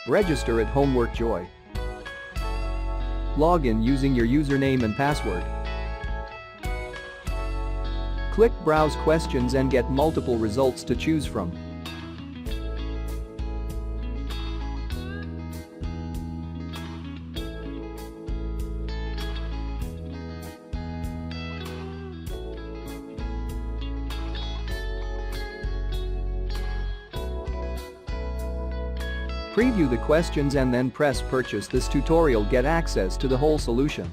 Register at Homework Joy. Log in using your username and password. Click Browse Questions and get multiple results to choose from. Preview the questions and then press Purchase. This tutorial get access to the whole solution.